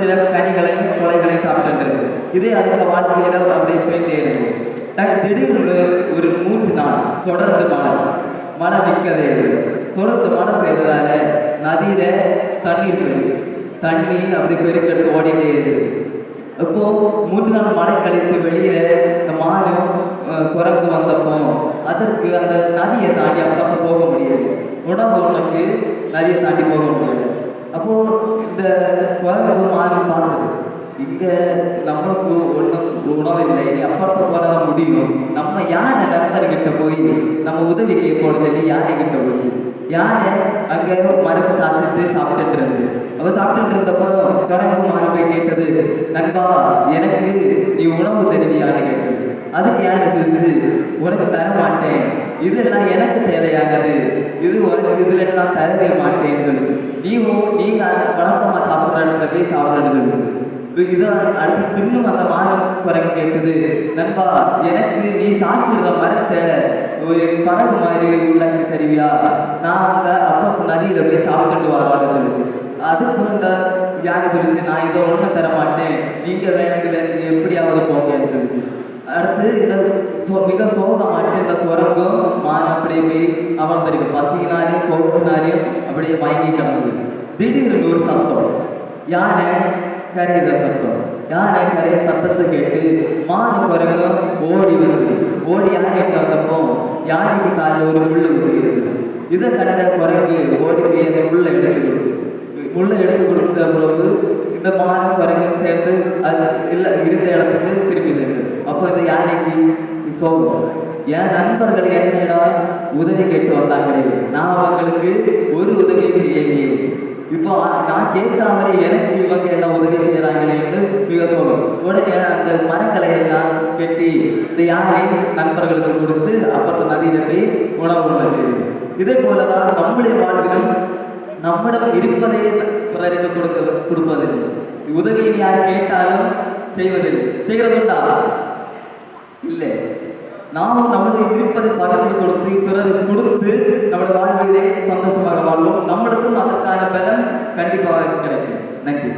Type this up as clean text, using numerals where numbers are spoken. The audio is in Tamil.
சில கனிகளையும் கொலைகளையும் சாப்பிட்டு இதே அந்த வாழ்க்கையில அப்படியே போயிட்டே இருக்கும். திடீர்னு ஒரு 3 நாள் தொடர்ந்து மழை நிற்கவே இல்லை. தொடர்ந்து மழை பெய்ததால நதியில தண்ணீர் பெய்யுது. தண்ணி அப்படி பெருக்கெடுத்து ஓடிட்டே இருக்கு. அப்போ 3 நாள் மழை கழித்து வெளியே இந்த மானும் குரங்கு வந்தப்போ அதற்கு அந்த நதியை தாண்டி அப்பப்போ போக முடியாது. உணவு உனக்கு நதியை தாண்டி போக முடியாது. அப்போ இந்த குரங்கு மானும் பார்த்தது, இங்க நம்மளுக்கு ஒன்றும் உணவு இல்லை, நீ அப்பாட்ட போனதான் முடியும். நம்ம யானை நண்பர்கிட்ட போய் நம்ம உதவி கேட்போம் சொல்லி யானை கிட்ட போச்சு. யானை அங்கே மரத்தை சாப்பிட்டுட்டு இருந்து அப்போ சாப்பிட்டுட்டு இருந்தப்போ குரங்கு மானு போய் கேட்டது, நண்பா எனக்கு நீ உணவு தருவியான்னு கேட்டது. அதுக்கு யானை சொல்லிச்சு, உனக்கு தர மாட்டேன், இதெல்லாம் எனக்கு தேவையானது, இது உனக்கு இதுல நான் தரவே மாட்டேன்னு சொல்லிச்சு. நீங்க வழக்கமா சாப்பிட்ற இடத்துல போய் சாப்பிட்றேன்னு சொல்லிச்சு. இதை அடுத்து இன்னும் அந்த மானு குரங்கு கேட்டது, நண்பா எனக்கு நீ சாப்பிடுற மரத்தை ஒரு படகு மாதிரி உள்ளாக்கி தருவியா, நான் அந்த அப்போ நதியில போய் சாப்பிட்டுட்டு வரான்னு சொல்லிச்சு. அதுக்கு இந்த யானை சொல்லிச்சு, நான் இதை ஒன்றும் தர மாட்டேன், நீங்க வேணுங்க எப்படியாவது போங்கன்னு சொல்லிச்சு. அடுத்து இந்த மிக சோகமாட்டு இந்த குரங்கும் மான் அப்படியே போய் அமர்ந்திருக்கு. பசியினாலையும் சோகத்தினாலையும் அப்படியே மயங்கி கிடந்தது. திடீர்னு ஒரு சத்தம், யானை கரையிற சத்தம். யானை கரைய சத்தத்தை கேட்டு மான் குரங்கும் ஓடி வருது. ஓடி யானைகிட்ட வந்தப்போ யானைக்கு காலில் ஒரு முள்ளு இருக்குது. இதை கண்ட குரங்கு ஓடி போய் அந்த முள்ளை எடுத்து கொடுத்த பிறகு இந்த மானும் குரங்கும் சேர்ந்து அது இல்லை இருந்த இடத்துக்கு திரும்பி சென்று. அப்போ இந்த யானைக்கு சோகம், என் நண்பர்கள் என்னிடம் உதவி கேட்டு வந்தாங்களே, நான் அவங்களுக்கு ஒரு உதவியும் செய்யலையே, இப்போ நான் கேட்காமலே எனக்கு இவங்க என்ன உதவி செய்யறாங்களே என்று மிக சோகம். உடனே அந்த மரங்களை எல்லாம் கெட்டி இந்த யானை நண்பர்களுக்கு கொடுத்து அப்பத்த நதியில போய் உணவு செய்யுது. இதே போலதான் நம்முடைய வாழ்விலும் நம்மிடம் இருப்பதை பிறருக்கு கொடுப்பதில்லை. உதவியை யார் கேட்டாலும் செய்வதில்லை. செய்கிறதுண்டா? இல்லை. நாமும் நம்மளுடைய இருப்பதை பகிர்ந்து கொடுத்து பிறருக்கு கொடுத்து நம்முடைய வாழ்விலே சந்தோஷமாக வாழ்வோம். நம்மளுக்கும் அதற்கான பலன் கண்டிப்பாக கிடைக்கும். நன்றி.